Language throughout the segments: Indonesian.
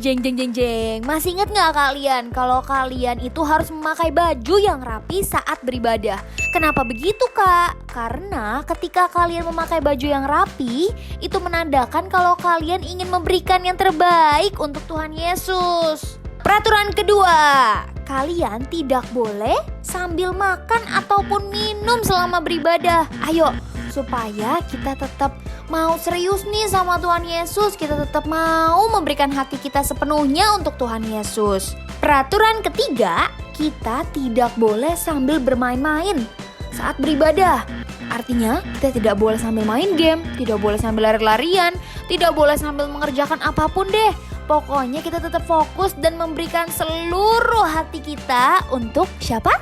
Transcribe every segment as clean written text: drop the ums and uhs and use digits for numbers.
Jeng jeng jeng jeng. Masih ingat gak kalian kalau kalian itu harus memakai baju yang rapi saat beribadah? Kenapa begitu kak? Karena ketika kalian memakai baju yang rapi, itu menandakan kalau kalian ingin memberikan yang terbaik untuk Tuhan Yesus. Peraturan kedua, kalian tidak boleh sambil makan ataupun minum selama beribadah. Ayo, supaya kita tetap mau serius nih sama Tuhan Yesus, kita tetap mau memberikan hati kita sepenuhnya untuk Tuhan Yesus. Peraturan ketiga, kita tidak boleh sambil bermain-main saat beribadah. Artinya, kita tidak boleh sambil main game, tidak boleh sambil lari-larian, tidak boleh sambil mengerjakan apapun deh. Pokoknya kita tetap fokus dan memberikan seluruh hati kita untuk siapa?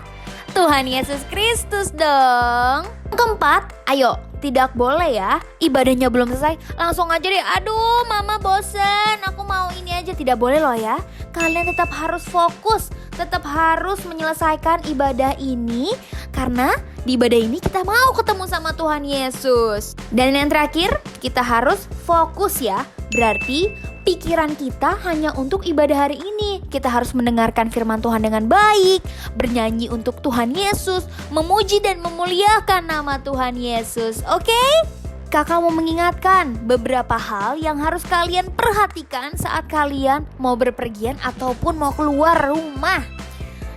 Tuhan Yesus Kristus dong. Keempat, ayo, tidak boleh ya, ibadahnya belum selesai, langsung aja deh, aduh mama bosen, aku mau ini aja. Tidak boleh loh ya. Kalian tetap harus fokus, tetap harus menyelesaikan ibadah ini. Karena di ibadah ini kita mau ketemu sama Tuhan Yesus. Dan yang terakhir, kita harus fokus ya. Berarti pikiran kita hanya untuk ibadah hari ini. Kita harus mendengarkan firman Tuhan dengan baik, bernyanyi untuk Tuhan Yesus, memuji dan memuliakan nama Tuhan Yesus. Oke? Kakak mau mengingatkan beberapa hal yang harus kalian perhatikan saat kalian mau berpergian ataupun mau keluar rumah.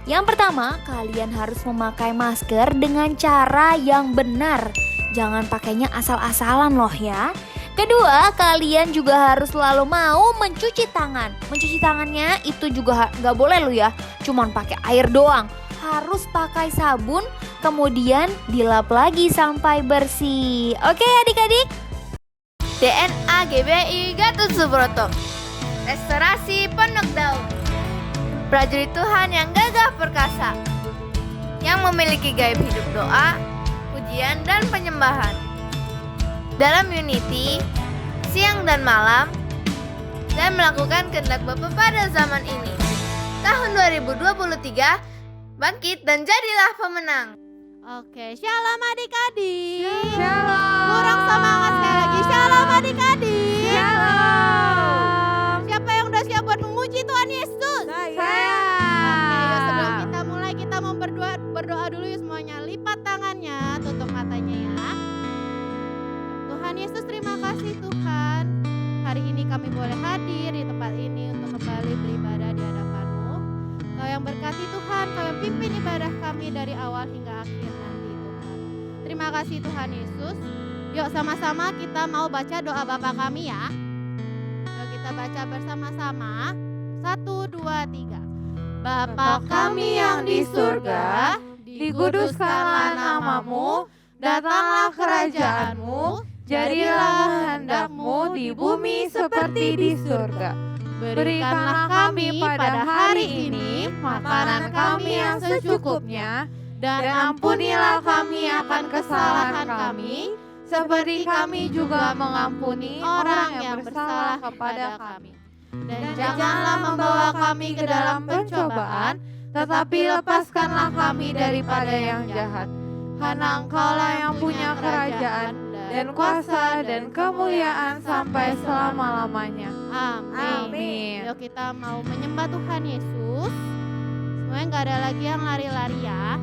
Yang pertama, kalian harus memakai masker dengan cara yang benar. Jangan pakainya asal-asalan loh ya. Kedua, kalian juga harus selalu mau mencuci tangan. Mencuci tangannya itu juga gak boleh loh ya, cuman pakai air doang. Harus pakai sabun, kemudian dilap lagi sampai bersih. Oke adik-adik? DNA GBI Gatot Subroto, Restorasi Pondok Daun, prajurit Tuhan yang gagah perkasa, yang memiliki gaya hidup doa, pujian dan penyembahan. Dalam unity, siang dan malam, dan melakukan kehendak Bapa pada zaman ini. Tahun 2023, bangkit dan jadilah pemenang. Oke, shalom adik-adik. Shalom. Kurang semangat sekali lagi. Shalom adik-adik. Shalom. Siapa yang udah siap buat memuji Tuhan Yesus? Saya. Oke, yuk sebelum kita mulai kita mau berdoa dulu yuk semuanya. Lipat tangannya, tutup matanya ya. Tuhan Yesus, terima kasih Tuhan. Hari ini kami boleh hadir di tempat ini untuk kembali beribadah di hadapan-Mu. Kau yang berkati Tuhan, Kau yang pimpin ibadah kami dari awal hingga akhir nanti Tuhan. Terima kasih Tuhan Yesus. Yuk sama-sama kita mau baca doa Bapa kami ya. Yuk kita baca bersama-sama. 1, 2, 3. Bapa kami yang di surga, Dikuduskanlah namamu, datanglah kerajaan-Mu, jadilah kehendak-Mu di bumi seperti di surga. Berikanlah kami pada hari ini makanan kami yang secukupnya, dan ampunilah kami akan kesalahan kami, seperti kami juga mengampuni orang yang bersalah kepada kami. Dan janganlah membawa kami ke dalam pencobaan, tetapi lepaskanlah kami daripada yang jahat. Karena Engkaulah yang punya kerajaan dan kuasa dan kemuliaan sampai selama-lamanya. Amin. Yuk kita mau menyembah Tuhan Yesus. Semuanya gak ada lagi yang lari-lari ya.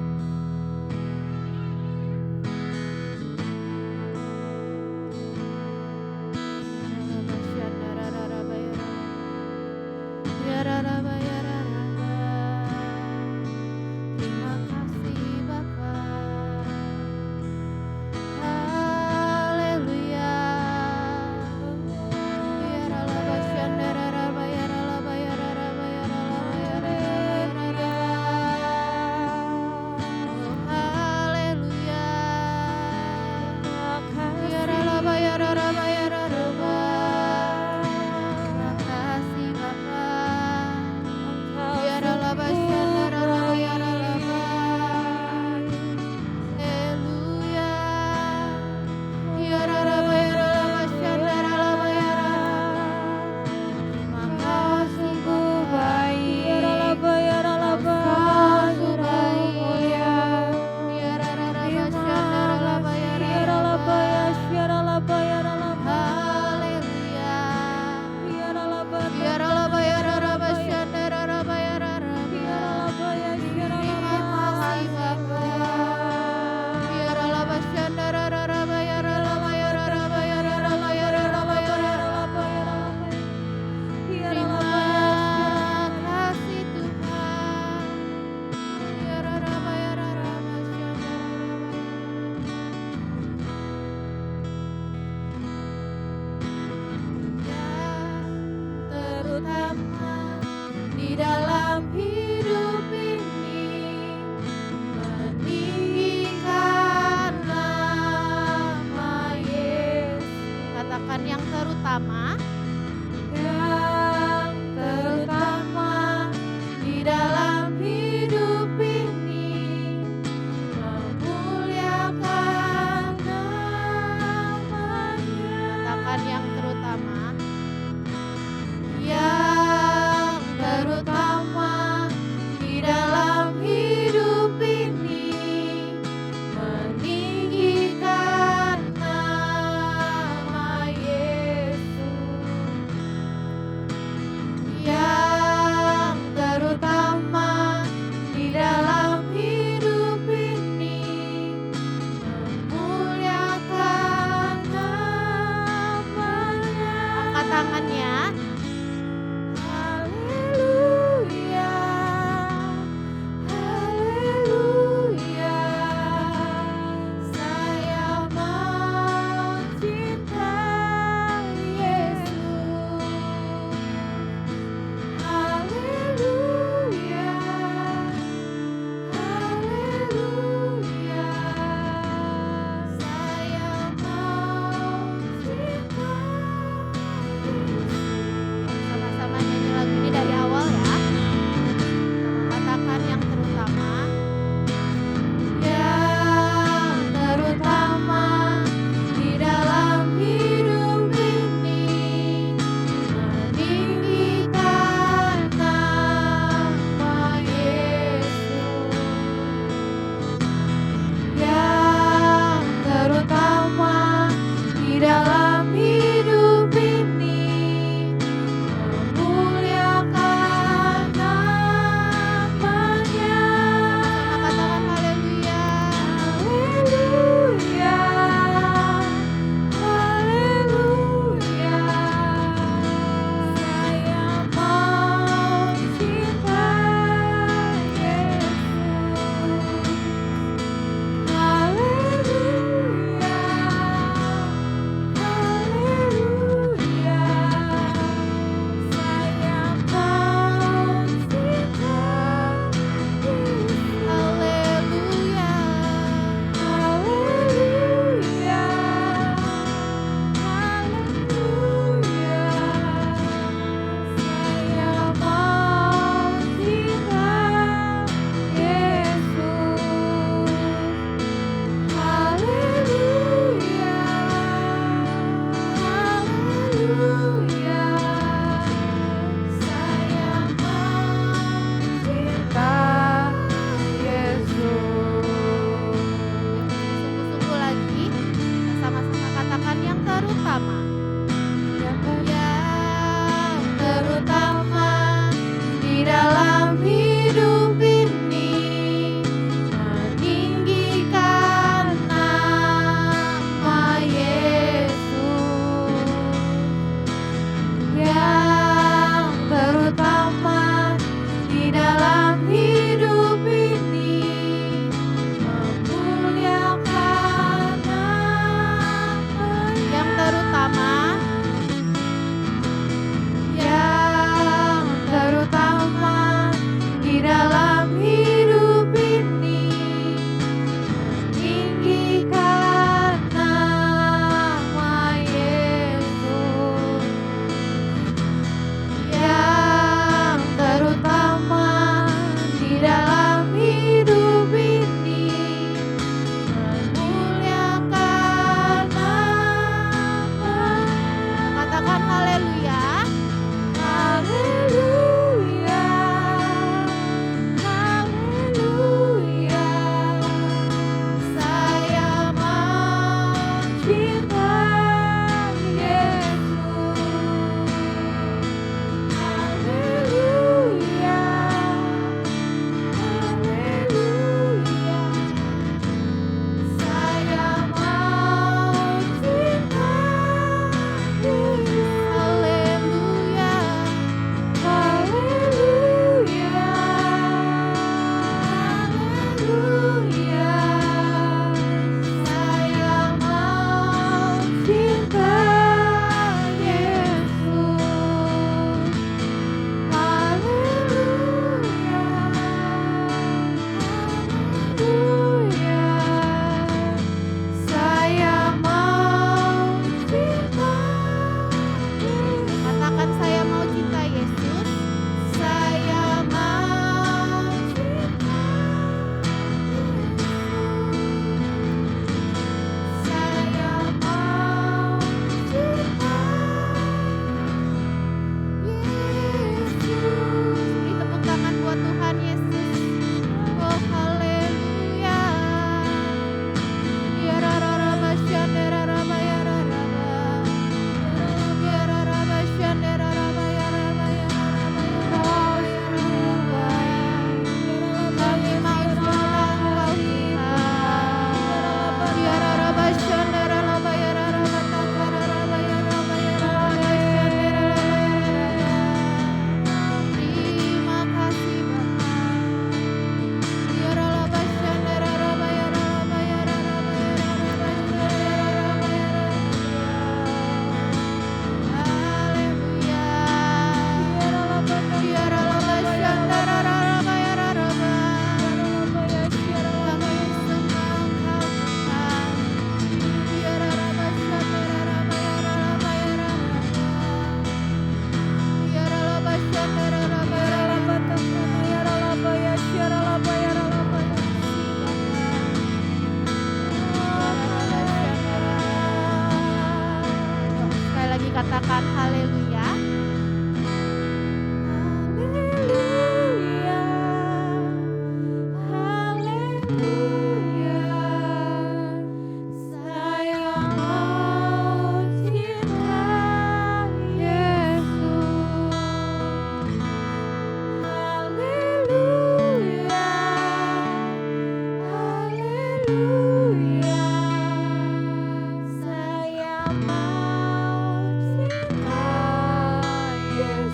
Terima kasih Bapa. Haleluya. Terima kasih Bapa.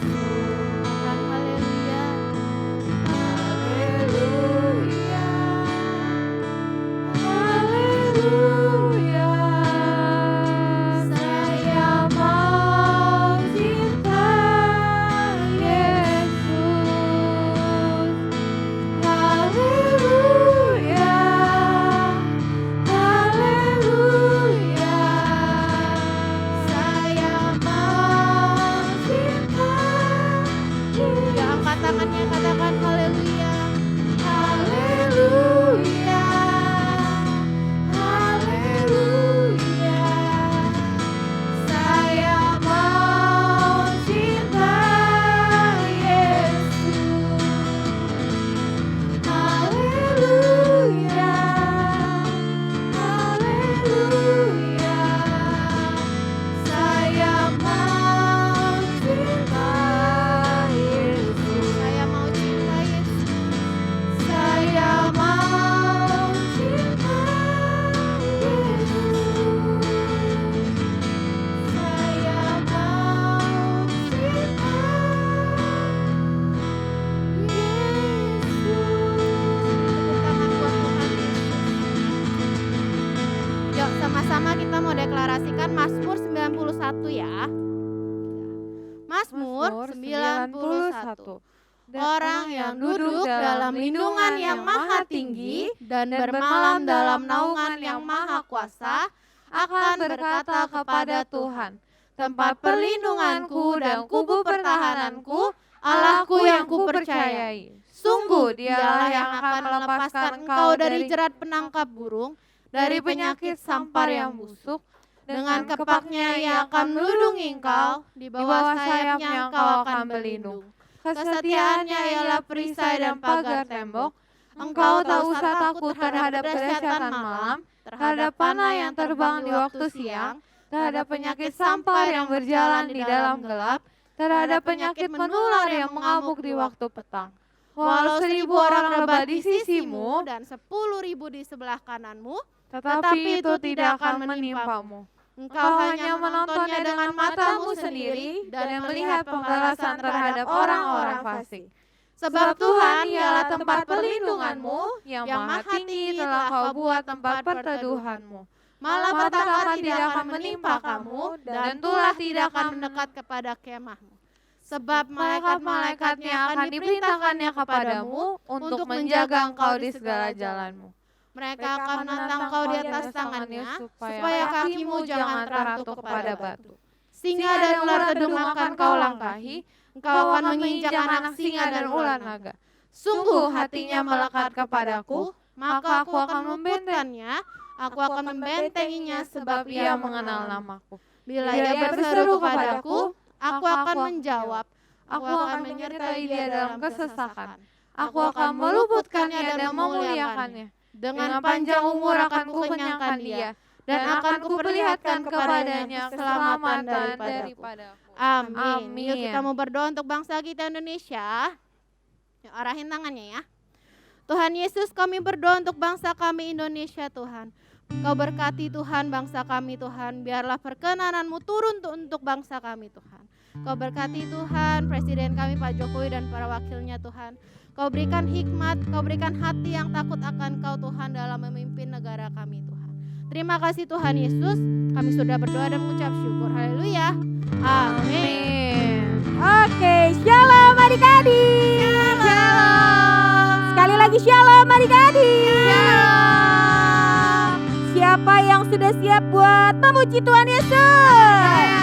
Tuhan, haleluya. Haleluya, haleluya. Saya mau cinta Yesus. Haleluya, haleluya. Saya mau cinta Yesus. Ya, angkat tangannya, katakan haleluya. Haleluya, haleluya. Saya mau cinta Yesus. Haleluya, haleluya. Saya mau cinta Yesus. Saya mau cinta Yesus. Saya mau cinta Yesus. Saya mau cinta Tepuk tangan buat Tuhan Yesus. Yuk, sama-sama kita mau deklarasikan Mazmur 91 ya. Mazmur 91. Orang yang duduk dalam lindungan yang maha tinggi dan bermalam dalam naungan yang maha kuasa akan berkata kepada Tuhan, tempat perlindunganku dan kubu pertahananku, Allahku yang kupercayai. Sungguh dialah yang akan melepaskan engkau dari jerat penangkap burung, dari penyakit sampar yang busuk. Dengan kepaknya ia akan melindungi engkau, di bawah sayapnya engkau akan berlindung. Kesetiaannya ialah perisai dan pagar tembok. Engkau tak usah takut terhadap dahsyatan malam, terhadap panah yang terbang di waktu siang, terhadap penyakit sampar yang berjalan di dalam gelap, terhadap penyakit menular yang mengamuk di waktu petang. Walau 1.000 orang rebah di sisimu dan 10.000 di sebelah kananmu, tetapi itu tidak akan menimpamu. Engkau hanya menontonnya dengan matamu sendiri dan melihat pembalasan terhadap orang-orang fasik. Sebab Tuhan ialah tempat perlindunganmu, yang maha tinggi telah kau buat tempat perteduhanmu. Malapetaka tidak akan menimpa kamu, dan tulah tidak akan mendekat kepada kemahmu. Sebab malaikat-malaikatnya akan diperintahkannya kepadamu untuk menjaga engkau di segala jalanmu. Mereka akan menantang kau di atas tangannya, supaya kakimu jangan terantuk kepada batu. Singa dan ular kedung akan kau langkahi, engkau akan menginjak anak singa dan ular naga. Sungguh hatinya melekat kepadaku, maka aku akan membentenginya, aku akan membentenginya sebab ia mengenal namaku. Bila ia berseru kepadaku, aku akan menjawab, aku akan menyertai dia dalam kesesakan. Aku akan meluputkannya dan memuliakannya. Dengan panjang umur akan kukenyangkan dia, dan akan kuperlihatkan kepadanya keselamatan daripadaku. Amin. Yuk kita mau berdoa untuk bangsa kita Indonesia. Yuk arahin tangannya ya. Tuhan Yesus, kami berdoa untuk bangsa kami Indonesia Tuhan. Kau berkati Tuhan bangsa kami Tuhan, biarlah perkenanan-Mu turun untuk bangsa kami Tuhan. Kau berkati Tuhan Presiden kami Pak Jokowi dan para wakilnya Tuhan. Kau berikan hikmat, kau berikan hati yang takut akan Kau Tuhan dalam memimpin negara kami Tuhan. Terima kasih Tuhan Yesus, kami sudah berdoa dan mengucap syukur. Haleluya. Amin. Oke, shalom adik-adik. Shalom. Sekali lagi shalom adik-adik. Siapa yang sudah siap buat memuji Tuhan Yesus?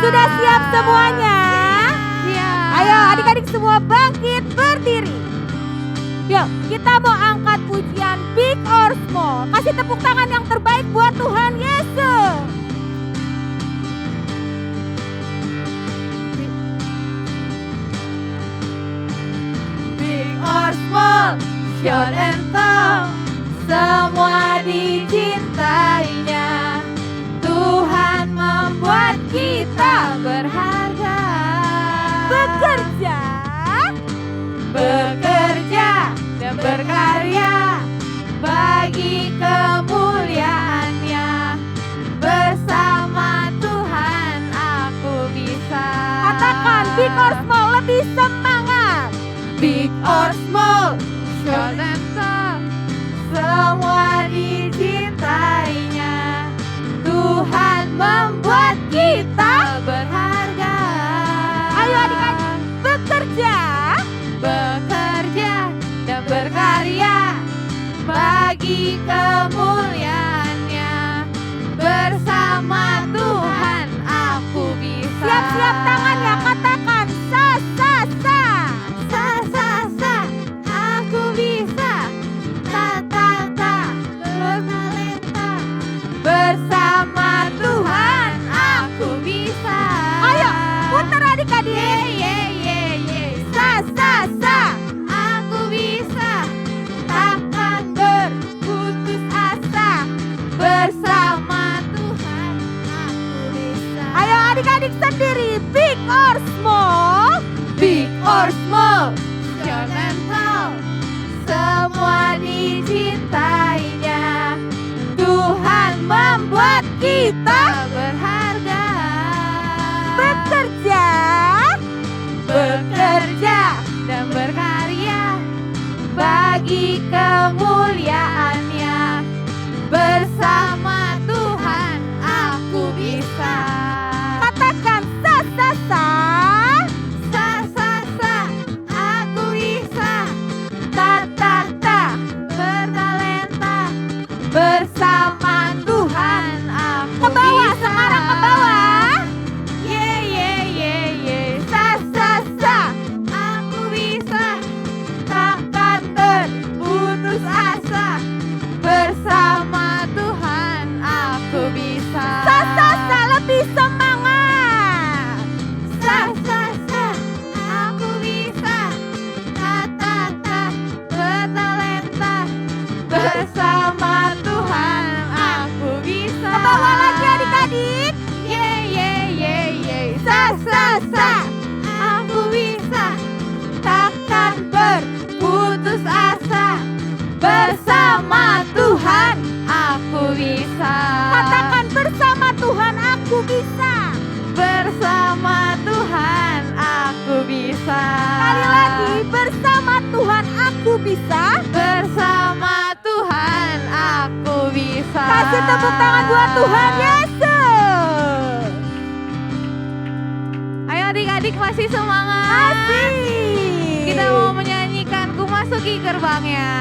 Sudah siap semuanya? Ayo adik-adik semua bangkit berdiri. Yuk kita mau angkat pujian big or small. Kasih tepuk tangan yang terbaik buat Tuhan Yesus. Big or small, short and tall, semua dicintainya. Tuhan membuat kita berharga. Bekerja dan berkarya bagi kemuliaannya. Bersama Tuhan aku bisa. Katakan big or small. lebih semangat. Big or small, Short and tall, semua dicintainya. Tuhan membuat kita berharga. Ayo adik-adik bekerja Dan berkarya bagi kemuliaannya. bersama Tuhan aku bisa. Siap-siap tangannya, katakan sa sa sa. Sa sa sa, aku bisa. Ta ta ta, bertalenta. Bersama Tuhan aku bisa. Ayo putar adik-adik. Ye ye ye, Sa sa sa. aku bisa. Takkan berputus asa. Bersama Tuhan aku bisa. Ayo adik-adik sendiri, big or small. Big or small, short and tall, semua dicintainya. Tuhan membuat kita berharga. Bekerja Dan berkarya bagi kemuliaannya. Bersama Tuhan aku bisa. katakan sa sa sa. Sa sa sa, aku bisa. Ta ta ta, bertalenta. Bersama Tuhan aku Ke bawah bisa. sekarang, ke bawah. Ye ye ye ye, sa sa sa, aku bisa. Takkan terputus asa. Bersama Tuhan aku bisa. Sa sa sa, lebih semangat. Sa sa sa, aku bisa. Ta ta ta, bertalenta. Bersama Tuhan aku bisa. Ke bawah lagi adik-adik. Ye ye ye ye, sa sa sa, aku bisa. Takkan berputus asa. Bersama Tuhan aku bisa. Katakan bersama Tuhan aku bisa. Bersama Tuhan aku bisa. Sekali lagi, bersama Tuhan aku bisa. Bersama Tuhan aku bisa. Kasih tepuk tangan buat Tuhan Yesus. Ayo adik-adik masih semangat. Asik. Kita mau menyanyikan Ku Masuki Gerbangnya.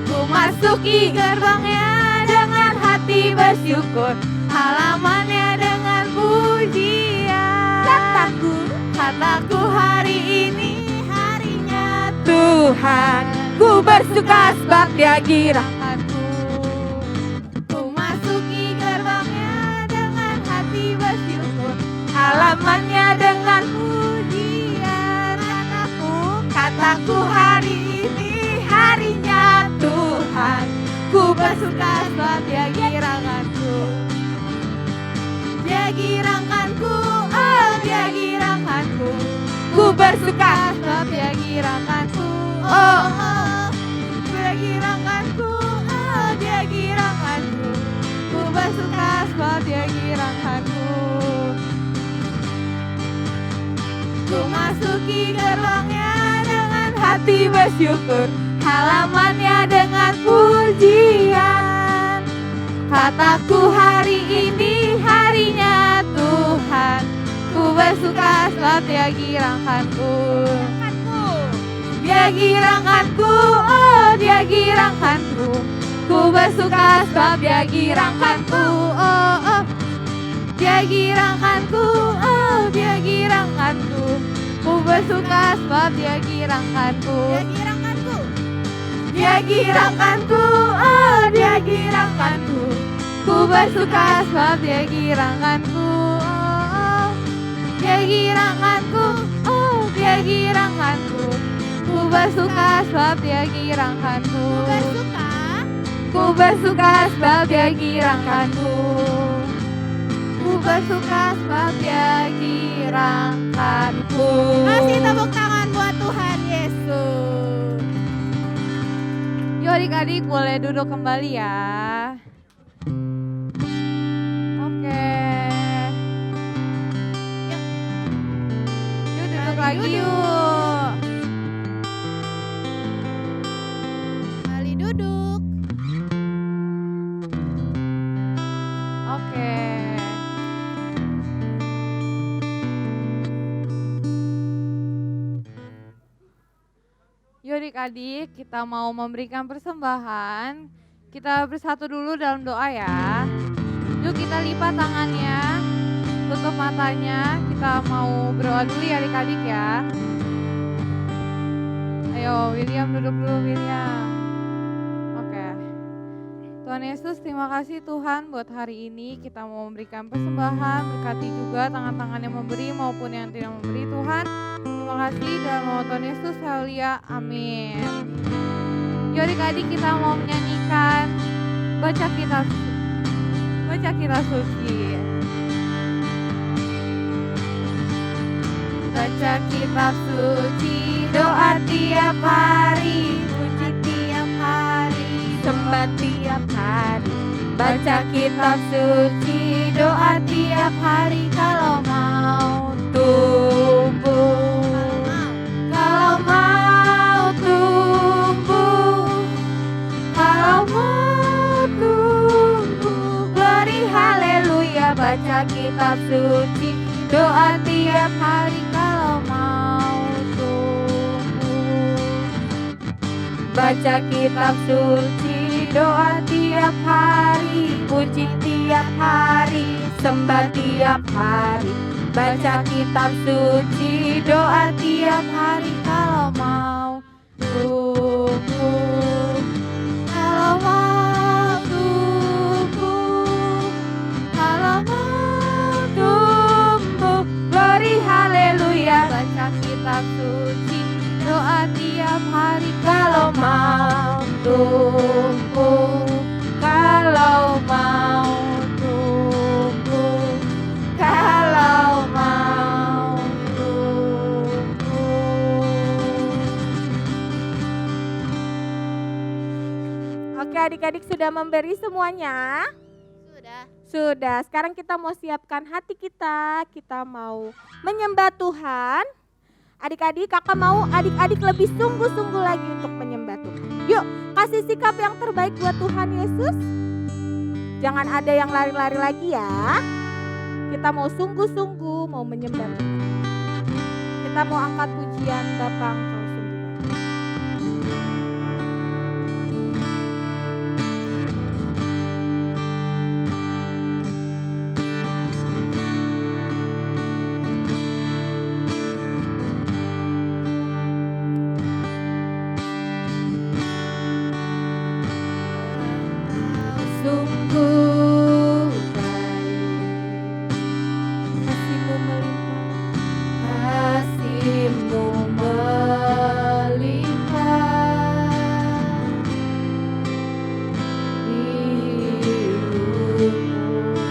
Ku masuki gerbangnya dengan hati bersyukur, halamannya dengan pujian. Kataku hari ini harinya Tuhan, ku bersuka sebab Dia girakanku. Ku masuki gerbangnya dengan hati bersyukur, halamannya dengan pujian. Kataku hari ini harinya Tuhan, ku bersuka sebab Dia girakanku. Dia girakanku, oh Dia girakanku. Ku bersuka sebab Dia girakanku, oh oh. Dia girakanku, oh Dia girakanku. Ku bersuka sebab Dia girakanku. Ku masuki gerbangnya dengan hati bersyukur, halamannya dengan pujian. Kataku hari ini harinya Tuhan, ku bersuka sebab Dia girakanku. Dia girakanku, oh Dia girakanku. Ku bersuka sebab Dia girakanku, oh oh. Dia girakanku, oh Dia girakanku. Ku bersuka sebab Dia girakanku. Dia girakanku, oh Dia girakanku. Ku bersuka sebab Dia girakanku, oh oh. Dia girakanku, oh Dia girakanku. Ku bersuka sebab Dia girakanku. Ku bersuka sebab Dia girakanku. Ku bersuka sebab Dia girakanku. Kasih tepuk tangan buat Tuhan Yesus. Yuk adik-adik boleh duduk kembali ya. adik-adik, kita mau memberikan persembahan. Kita bersatu dulu dalam doa ya. Yuk kita lipat tangannya, tutup matanya. Kita mau berdoa dulu ya adik-adik ya. Ayo William, duduk dulu William. Oke. Tuhan Yesus, terima kasih Tuhan buat hari ini. Kita mau memberikan persembahan, berkati juga tangan-tangan yang memberi maupun yang tidak memberi Tuhan. Terima kasih dalam nama Tuhan Yesus, haleluya, amin. Yuk adik-adik, kita mau menyanyikan baca kitab suci. Baca kitab suci, doa tiap hari, puji tiap hari, sembah tiap hari. Baca kitab suci, doa tiap hari, kalau mau tumbuh. Kalau mau tumbuh, kalau mau tumbuh, beri haleluya. Baca kitab suci, doa tiap hari, kalau mau tumbuh. Baca kitab suci, doa tiap hari, puji tiap hari, sembah tiap hari. Baca kitab suci, doa tiap hari, kalau mau tumbuh. Kalau mau tumbuh, kalau mau tumbuh, beri haleluya. Baca kitab suci, doa tiap hari, kalau mau tumbuh. Kalau mau tumbuh, kalau mau tumbuh. Oke adik-adik, sudah memberi semuanya? Sudah, sekarang kita mau siapkan hati kita mau menyembah Tuhan. Adik-adik, kakak mau adik-adik lebih sungguh-sungguh lagi untuk menyembah Tuhan. Yuk, kasih sikap yang terbaik buat Tuhan Yesus. Jangan ada yang lari-lari lagi ya. Kita mau sungguh-sungguh mau menyembah Tuhan. Kita mau angkat pujian Bapa Engkau sungguh baik. Sungguh baik, kasih-Mu melimpah, kasih-Mu melimpah di hidupku.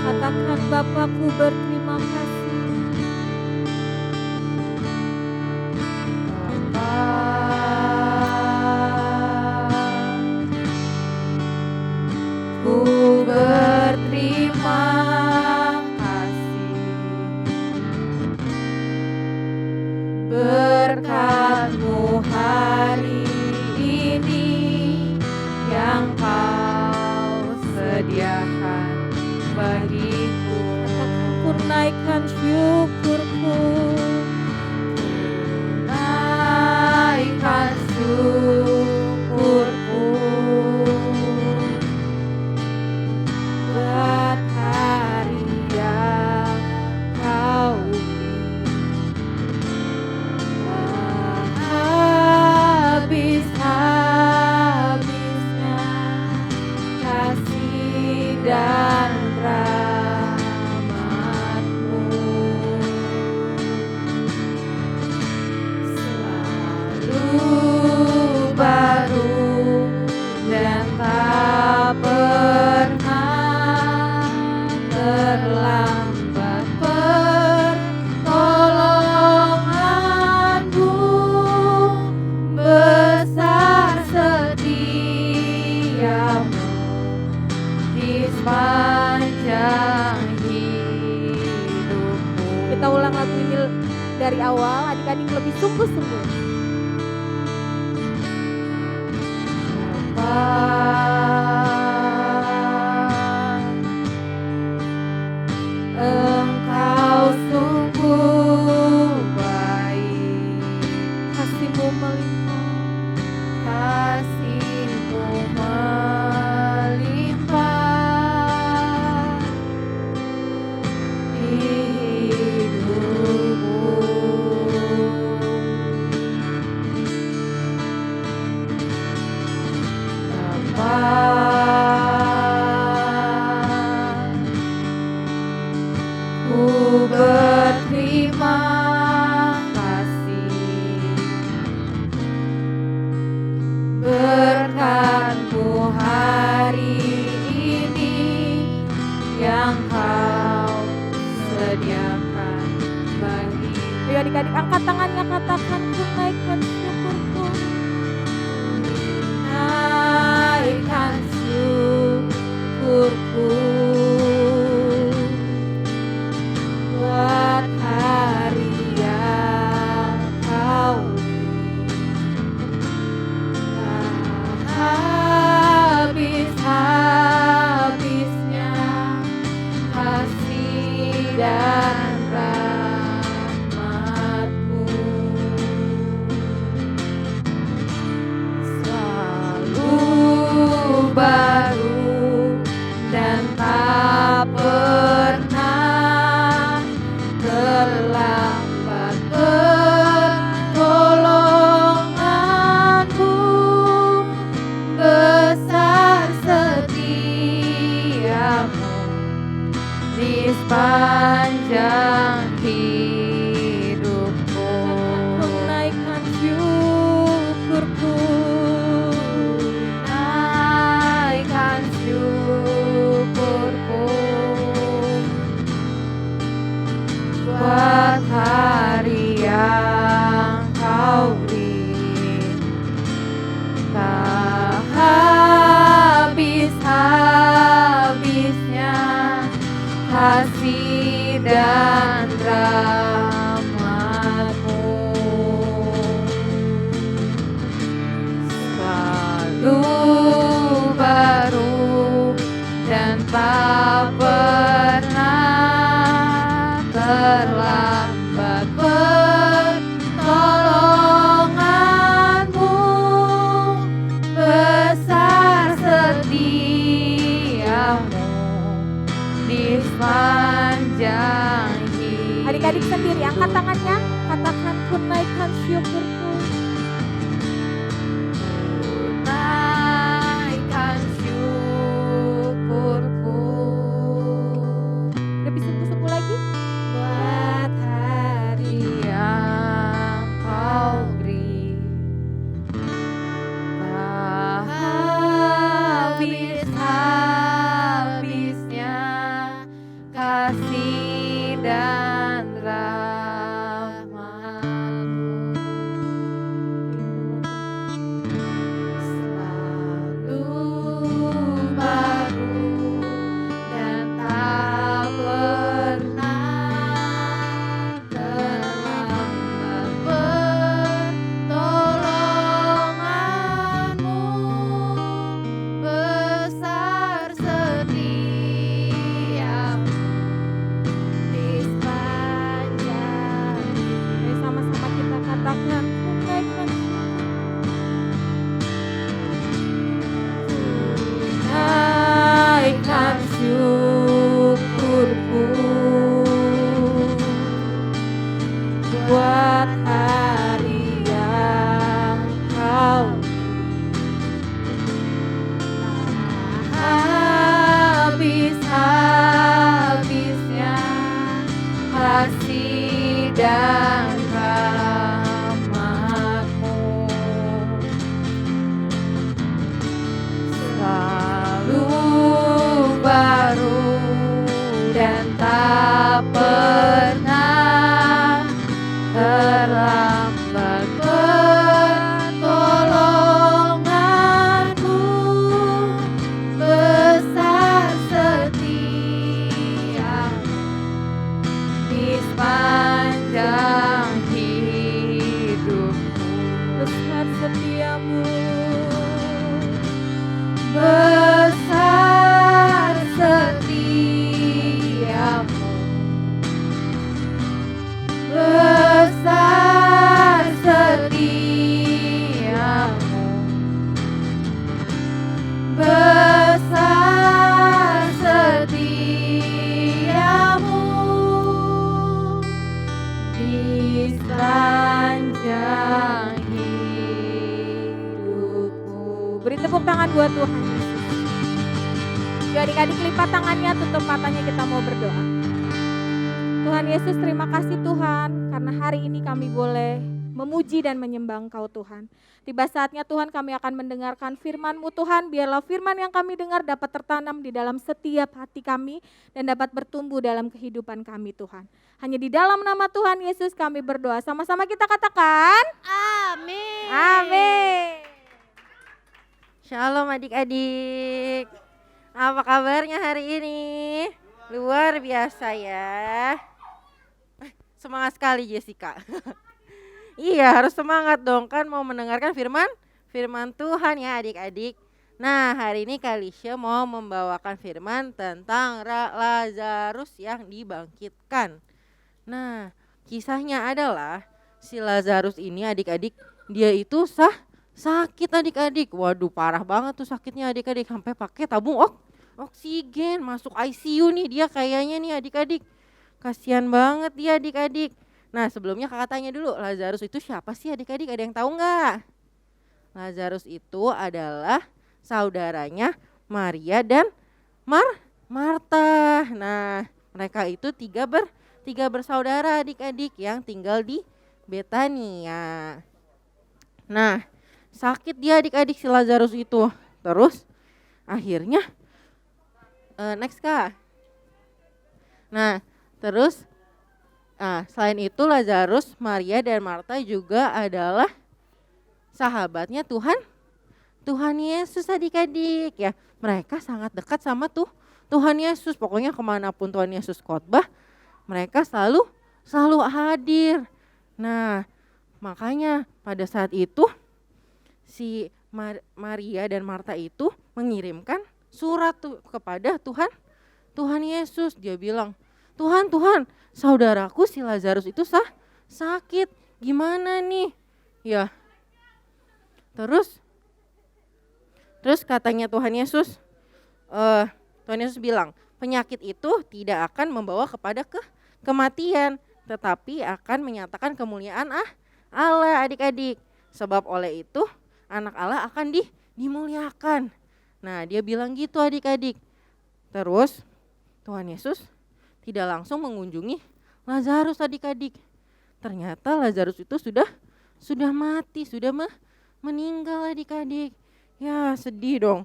Katakan Bapakku berterima kasih. Ku berterima kasih, berkat-Mu hari ini yang Kau sediakan bagiku. Ku naikkan syukurku. Naikkan syukurku buat hari yang Kau beri. Habis-habisnya kasih dan rahmat-Mu selalu baru dan tak pernah terlambat. Pertolongan-Mu besar, setia-Mu di sepanjang hidupku. Kita ulang lagu ini dari awal, adik-adik lebih sungguh-sungguh. Engkau sungguh baik, Kasih-Mu melimpah, Ku berterima kasih berkat-Mu hari ini yang Kau sediakan bagi. Ayo adik-adik angkat tangannya, katakan ku naikkan syukurku. Naikkan syukurku buat hari yang Kau tak habis-habisnya kasih dan rahmat-Mu. Selalu baru dan tak pernah terlambat pertolongan-Mu. Besar setia-Mu di sepanjang hidupku. Ku naikkan syukurku. Naikkan syukurku buat hari yang Kau beri. Tak habis-habisnya kasih dan rahmat-Mu. Selalu baru dan tak pernah terlambat pertolongan-Mu. Besar setia-Mu di sepanjang hidup. Adik-adik sendiri angkat tangannya, katakan ku naikkan syukurku. Naikkan syukurku Lebih sungguh-sungguh lagi. buat hari yang Kau beri. Tak habis-habisnya kasih dan rahmat-Mu. Selalu baru dan tak pernah terlambat pertolongan-Mu. Besar setia-Mu di sepanjang. Mari sama-sama kita katakan ku naikkan Naikkan syukurku buat hari yang Kau habis-habisnya kasih dan rahmat-Mu. Selalu baru dan tak pernah terlambat pertolongan-Mu. Besar setia-Mu di sepanjang hidupku. besar setiamu. Besar setiamu, besar setiamu, besar setiamu di sepanjang hidupku. Beri tepuk tangan buat Tuhan Yesus. Yuk adik-adik lipat tangannya, tutup matanya, kita mau berdoa. Tuhan Yesus, terima kasih Tuhan, karena hari ini kami boleh memuji dan menyembah Engkau Tuhan. Tiba saatnya Tuhan kami akan mendengarkan firman-Mu Tuhan, biarlah firman yang kami dengar dapat tertanam di dalam setiap hati kami dan dapat bertumbuh dalam kehidupan kami Tuhan. Hanya di dalam nama Tuhan Yesus kami berdoa, sama-sama kita katakan, Amin. amin. Shalom adik-adik. Apa kabarnya hari ini? Luar biasa ya. Semangat sekali Jessica. Iya, harus semangat dong, kan mau mendengarkan firman Tuhan ya adik-adik. Nah, hari ini Kalisha mau membawakan firman tentang Lazarus yang dibangkitkan. Nah, kisahnya adalah si Lazarus ini adik-adik, dia itu sakit adik-adik. Waduh, parah banget tuh sakitnya adik-adik, sampai pakai tabung oksigen, masuk ICU nih dia kayaknya nih adik-adik. Kasihan banget dia adik-adik. Nah, sebelumnya kakak tanya dulu, Lazarus itu siapa sih adik-adik? Ada yang tahu nggak? Lazarus itu adalah saudaranya Maria dan Marta. Nah, mereka itu tiga bersaudara adik-adik yang tinggal di Betania. Nah, sakit dia adik-adik si Lazarus itu. Terus akhirnya next Kak. Nah, terus selain itu Lazarus, Maria dan Marta juga adalah sahabatnya Tuhan Yesus adik-adik ya. Mereka sangat dekat sama Tuhan Yesus. Pokoknya kemanapun Tuhan Yesus khotbah, mereka selalu hadir. Nah, makanya pada saat itu si Maria dan Marta itu mengirimkan surat kepada Tuhan Yesus. Dia bilang, Tuhan, saudaraku si Lazarus itu sakit, gimana nih? Ya, terus katanya Tuhan Yesus bilang, penyakit itu tidak akan membawa kepada kematian, tetapi akan menyatakan kemuliaan Allah adik-adik. Sebab oleh itu anak Allah akan dimuliakan. Nah, dia bilang gitu adik-adik. Terus Tuhan Yesus tidak langsung mengunjungi Lazarus adik-adik. Ternyata Lazarus itu sudah mati, sudah meninggal adik-adik. Ya, sedih dong.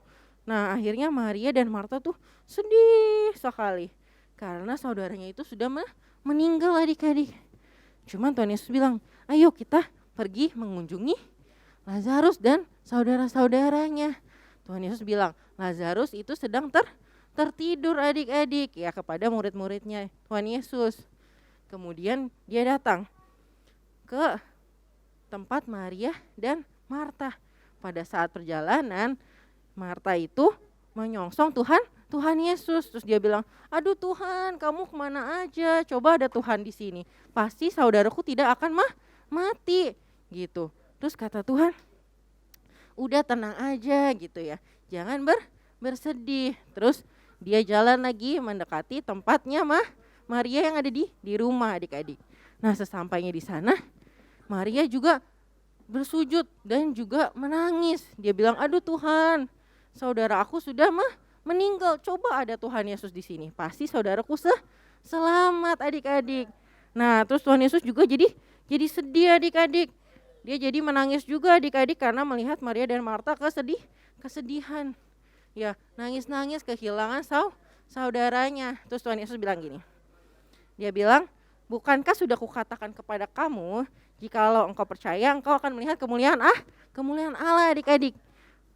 Nah, akhirnya Maria dan Marta tuh sedih sekali karena saudaranya itu sudah meninggal adik-adik. Cuman Tuhan Yesus bilang, ayo kita pergi mengunjungi Lazarus dan saudara-saudaranya. Tuhan Yesus bilang, Lazarus itu sedang tertidur adik-adik ya kepada murid-muridnya Tuhan Yesus. Kemudian dia datang ke tempat Maria dan Marta. Pada saat perjalanan, Marta itu menyongsong Tuhan Yesus. Terus dia bilang, aduh Tuhan, kamu kemana aja? Coba ada Tuhan di sini. Pasti saudaraku tidak akan mati gitu. Terus kata Tuhan, udah tenang aja gitu ya. Jangan bersedih. Terus dia jalan lagi mendekati tempatnya Maria yang ada di rumah adik-adik. Nah, sesampainya di sana, Maria juga bersujud dan juga menangis. Dia bilang, aduh Tuhan, saudara aku sudah meninggal. Coba ada Tuhan Yesus di sini. Pasti saudaraku selamat adik-adik. Nah, terus Tuhan Yesus juga jadi sedih adik-adik. Dia jadi menangis juga adik-adik karena melihat Maria dan Marta kesedihan. Ya, nangis-nangis kehilangan saudaranya. Terus Tuhan Yesus bilang gini. Dia bilang, bukankah sudah kukatakan kepada kamu, jikalau engkau percaya, engkau akan melihat kemuliaan Allah adik-adik.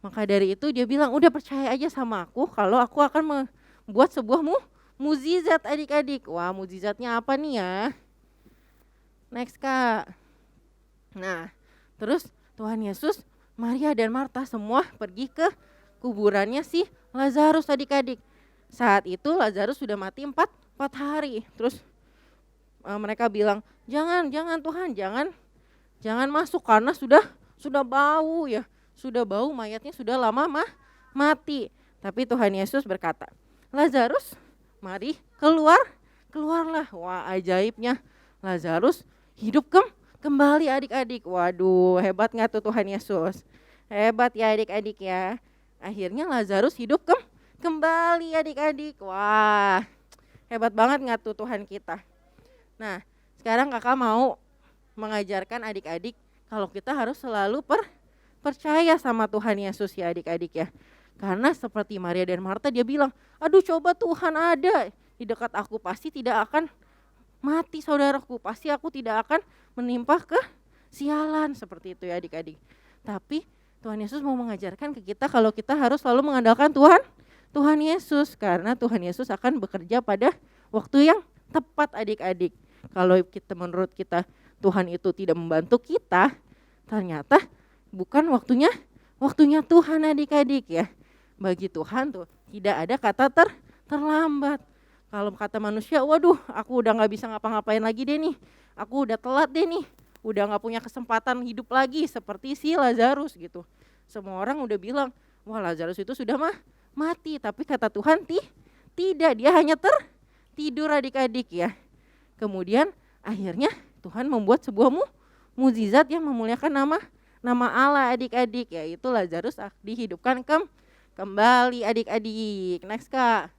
Maka dari itu dia bilang, udah percaya aja sama aku kalau aku akan membuat sebuah mukjizat adik-adik. Wah, mukjizatnya apa nih ya? Next Kak. Nah, terus Tuhan Yesus, Maria dan Marta semua pergi ke kuburannya si Lazarus adik-adik. Saat itu Lazarus sudah mati 4 hari. Terus mereka bilang, jangan Tuhan, jangan masuk karena sudah bau ya. Sudah bau, mayatnya sudah lama mati. Tapi Tuhan Yesus berkata, Lazarus, mari keluarlah. Wah, ajaibnya Lazarus hidup kembali adik-adik. Waduh, hebat nggak tuh Tuhan Yesus? Hebat ya adik-adik ya. Akhirnya Lazarus hidup kembali adik-adik. Wah, hebat banget nggak tuh Tuhan kita? Nah, sekarang kakak mau mengajarkan adik-adik kalau kita harus selalu percaya sama Tuhan Yesus ya adik-adik ya. Karena seperti Maria dan Marta dia bilang, aduh coba Tuhan ada di dekat aku pasti tidak akan mati saudaraku, pasti aku tidak akan menimpa kesialan seperti itu ya adik-adik. Tapi Tuhan Yesus mau mengajarkan ke kita kalau kita harus selalu mengandalkan Tuhan Yesus. Karena Tuhan Yesus akan bekerja pada waktu yang tepat adik-adik. Kalau kita menurut kita Tuhan itu tidak membantu kita, ternyata bukan waktunya Tuhan adik-adik ya. Bagi Tuhan tuh tidak ada kata terlambat. Kalau kata manusia, waduh aku udah gak bisa ngapa-ngapain lagi deh nih. Aku udah telat deh nih. Udah gak punya kesempatan hidup lagi seperti si Lazarus gitu. Semua orang udah bilang, wah Lazarus itu sudah mati. Tapi kata Tuhan tidak, dia hanya tertidur adik-adik ya. Kemudian akhirnya Tuhan membuat sebuah mukjizat yang memuliakan nama Allah adik-adik, yaitu Lazarus dihidupkan kembali adik-adik. Next Kak.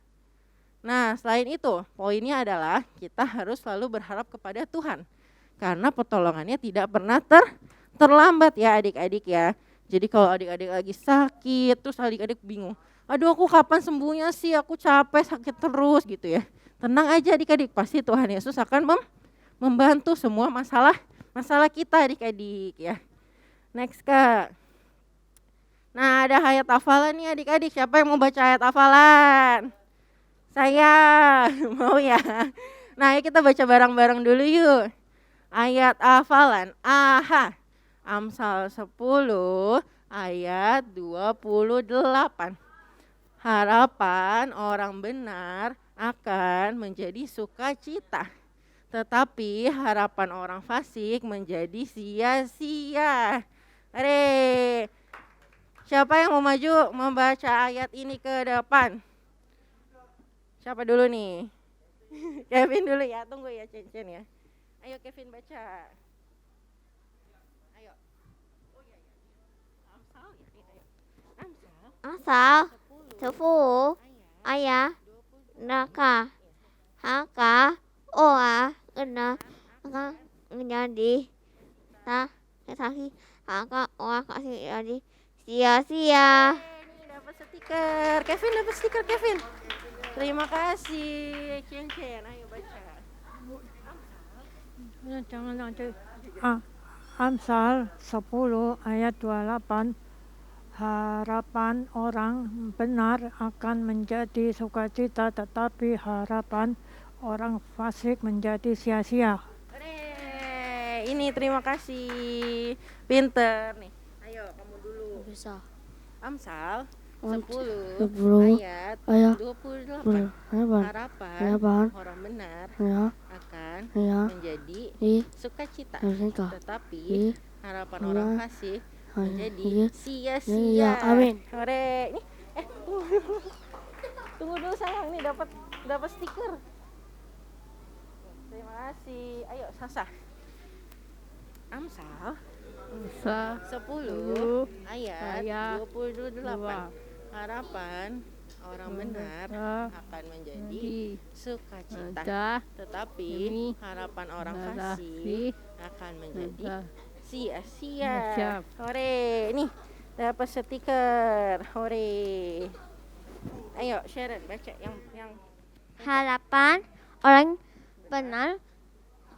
Nah selain itu poinnya adalah kita harus selalu berharap kepada Tuhan. Karena pertolongannya tidak pernah terlambat ya adik-adik ya. Jadi kalau adik-adik lagi sakit terus adik-adik bingung. Aduh aku kapan sembuhnya sih, aku capek sakit terus gitu ya. Tenang aja adik-adik, pasti Tuhan Yesus akan membantu semua masalah kita adik-adik ya. Next Kak. Nah ada ayat hafalan nih adik-adik, siapa yang mau baca ayat hafalan? Saya mau ya. Nah yuk kita baca bareng-bareng dulu yuk. Ayat hafalan, Amsal 10 ayat 28. Harapan orang benar akan menjadi sukacita, tetapi harapan orang fasik menjadi sia-sia. Hore. Siapa yang mau maju membaca ayat ini ke depan? Siapa dulu nih? Kevin dulu ya, tunggu ya Cen ya. Ayo Kevin baca. Ayo. Oh iya. Amsal ya. Ayo. Amsal 10 ayat naka haka oa kena akan menjadi tetapi haka oa kasih jadi sia-sia. Ini dapat stiker. Kevin dapat stiker Kevin. Terima kasih. Cen. Ayo baca. Jangan nanti. Amsal 10 ayat 28. Harapan orang benar akan menjadi sukacita, tetapi harapan orang fasik menjadi sia-sia. Ini terima kasih. Pinter nih. Ayo kamu dulu. Bisa. Amsal 10 ayat 28. Harapan orang benar akan menjadi sukacita, tetapi harapan orang fasik menjadi sia-sia. Amin. Hore. Ini tunggu dulu sayang, nih dapat stiker. Terima kasih. Ayo Sasa. Amsal 10 ayat 28. Harapan orang benar akan menjadi sukacita, tetapi harapan orang fasik akan menjadi sia-sia. Hore, nih dapat stiker. Hore. Ayo Sharon baca yang Harapan orang benar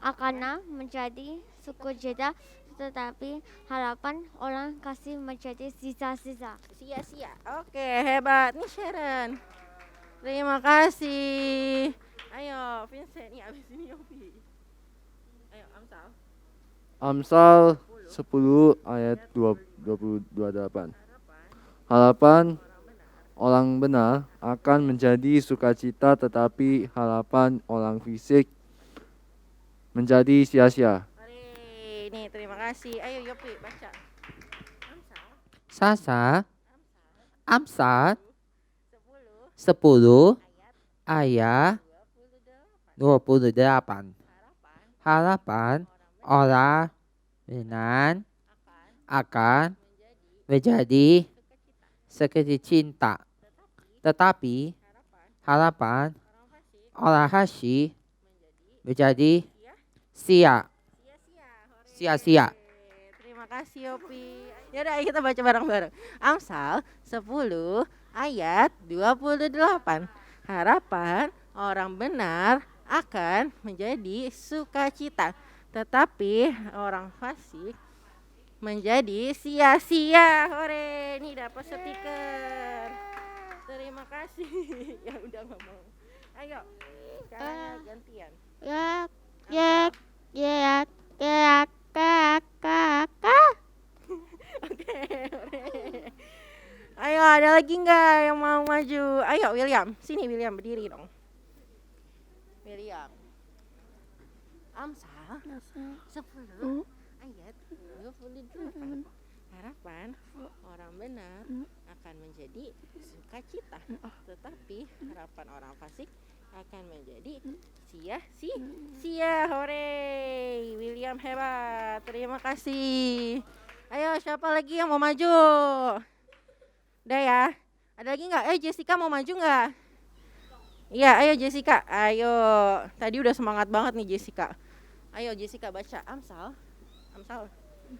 akan menjadi sukacita, tetapi harapan orang kasih menjadi sisa-sisa. sia-sia. Oke, hebat nih Sharon. Terima kasih. Ayo Vincent, nih abis ini Yofi. Ayo Amsal. Amsal 10 ayat 28. Harapan orang benar akan menjadi sukacita, tetapi harapan orang fisik menjadi sia-sia. Nih terima kasih. Ayo Yopi baca. Sasa Amsal 10 ayat 28. Harapan orang benar akan menjadi sukacita, tetapi harapan orang fasik menjadi sia. Sia-sia. Terima kasih Yopi. Yaudah ayo kita baca bareng-bareng. Amsal 10 ayat 28. Harapan orang benar akan menjadi sukacita, tetapi orang fasik menjadi sia-sia. Hore, nih dapat stiker. Terima kasih. Ya udah ngomong. Ayo, sekarang gantian. Ya, ya, ya, ya, Oke. Ayo, ada lagi nggak yang mau maju? Ayo William, sini William berdiri dong. William. Amsal 10 ayat 28. Harapan orang benar akan menjadi sukacita, tetapi harapan orang fasik akan menjadi sia-sia. Hore, William hebat. Terima kasih. Ayo siapa lagi yang mau maju? Udah ya. Ada lagi nggak? Jessica mau maju nggak? Iya, ayo Jessica. Ayo. Tadi udah semangat banget nih Jessica. Ayo Jessica baca Amsal.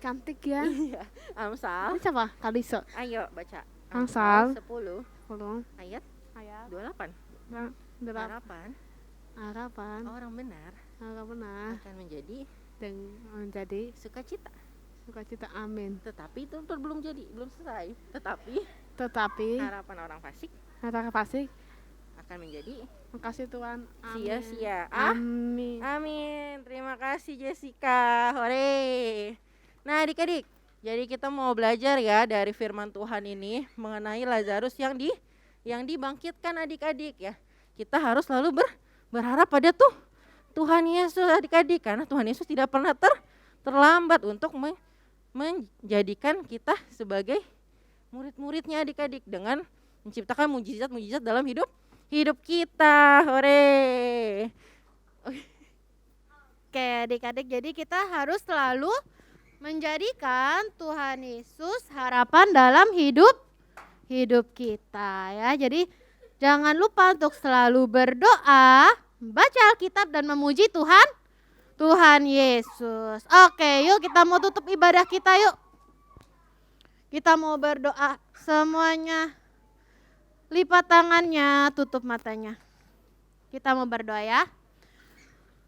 cantik ya. Iya, Amsal. Ini siapa? Kaliso. Ayo baca. Amsal 10 Tolong. ayat Ayat 28. Harapan harapan orang benar orang benar akan menjadi dan menjadi sukacita. sukacita. Amin. Tetapi itu belum selesai. Tetapi Harapan orang fasik kata fasik akan menjadi makasih Tuhan. Amin. sia-sia. Amin. Amin. Terima kasih Jessica. Hore. Nah, adik-adik, jadi kita mau belajar ya dari firman Tuhan ini mengenai Lazarus yang dibangkitkan adik-adik ya. Kita harus selalu berharap pada Tuhan Yesus adik-adik, karena Tuhan Yesus tidak pernah terlambat untuk menjadikan kita sebagai murid-muridnya adik-adik dengan menciptakan mujizat-mujizat dalam hidup kita. Hore. Oke adik-adik, jadi kita harus selalu menjadikan Tuhan Yesus harapan dalam hidup kita ya. Jadi jangan lupa untuk selalu berdoa, baca Alkitab dan memuji Tuhan Yesus. Oke, yuk kita mau tutup ibadah kita yuk. Kita mau berdoa semuanya. Lipat tangannya, tutup matanya. Kita mau berdoa ya.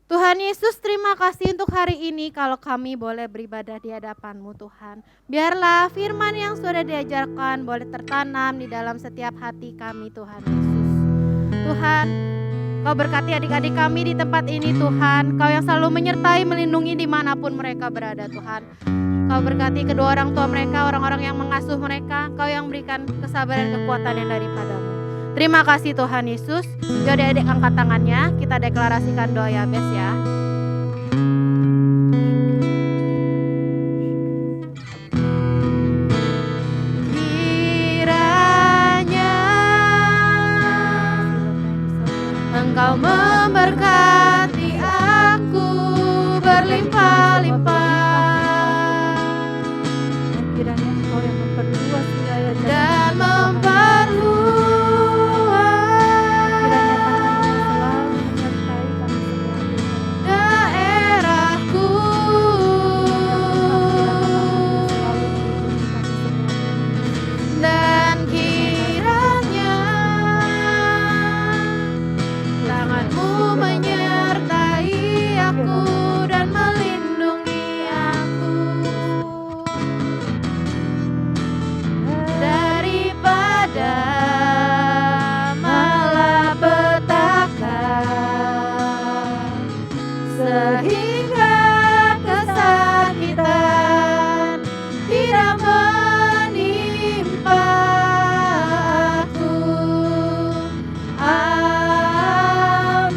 Tuhan Yesus, terima kasih untuk hari ini kalau kami boleh beribadah di hadapan-Mu Tuhan. Biarlah firman yang sudah diajarkan boleh tertanam di dalam setiap hati kami Tuhan Yesus. Tuhan, Kau berkati adik-adik kami di tempat ini Tuhan. Kau yang selalu menyertai, melindungi dimanapun mereka berada Tuhan. Kau berkati kedua orang tua mereka, orang-orang yang mengasuh mereka. Kau yang berikan kesabaran dan kekuatan yang daripada-Mu. Terima kasih Tuhan Yesus. Yuk adik-adik angkat tangannya, kita deklarasikan doa Yabes ya. Kiranya Engkau memberkati aku berlimpah-limpah. Kiranya Engkau yang memperluas wilayah Dan memperluas daerahku, dan kiranya tangan-Mu menyertai aku dan melindungi aku daripada malapetaka, sehingga kesakitan tidak menimpa aku. Amin.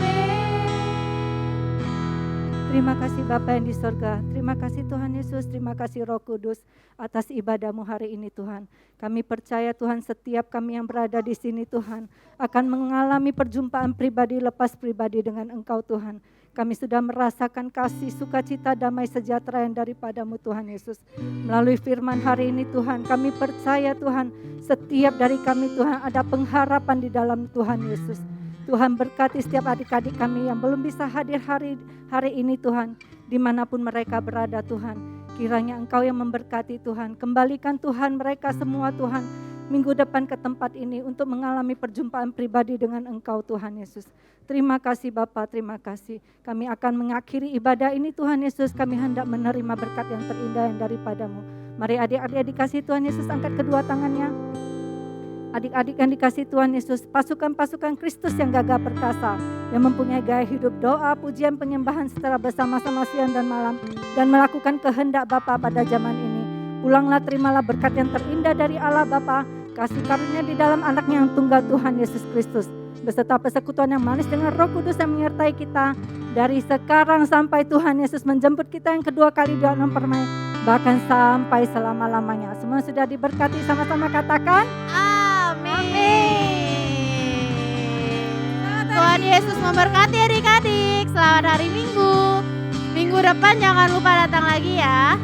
Terima kasih Bapa yang di sorga, terima kasih Tuhan Yesus, terima kasih Roh Kudus atas ibadah-Mu hari ini Tuhan. Kami percaya Tuhan setiap kami yang berada di sini Tuhan akan mengalami perjumpaan pribadi lepas pribadi dengan Engkau Tuhan. Kami sudah merasakan kasih, sukacita, damai sejahtera yang daripada-Mu Tuhan Yesus. Melalui firman hari ini Tuhan, kami percaya Tuhan setiap dari kami Tuhan ada pengharapan di dalam Tuhan Yesus. Tuhan berkati setiap adik-adik kami yang belum bisa hadir hari ini Tuhan. dimanapun mereka berada Tuhan. Kiranya Engkau yang memberkati Tuhan. Kembalikan Tuhan mereka semua Tuhan minggu depan ke tempat ini untuk mengalami perjumpaan pribadi dengan Engkau Tuhan Yesus. Terima kasih Bapa, terima kasih. Kami akan mengakhiri ibadah ini Tuhan Yesus. Kami hendak menerima berkat yang terindah yang daripada-Mu. Mari adik-adik dikasih Tuhan Yesus, angkat kedua tangannya. Adik-adik yang dikasih Tuhan Yesus, pasukan-pasukan Kristus yang gagah perkasa, yang mempunyai gaya hidup doa, pujian, penyembahan secara bersama-sama siang dan malam, dan melakukan kehendak Bapa pada zaman ini. Pulanglah, terimalah berkat yang terindah dari Allah Bapa, kasih karunia di dalam anaknya yang tunggal Tuhan Yesus Kristus, beserta persekutuan yang manis dengan Roh Kudus yang menyertai kita, dari sekarang sampai Tuhan Yesus menjemput kita yang kedua kali di dalam permai, bahkan sampai selama-lamanya. Semua sudah diberkati, sama-sama katakan Tuhan Yesus memberkati adik-adik. Selamat hari Minggu. Minggu depan jangan lupa datang lagi ya.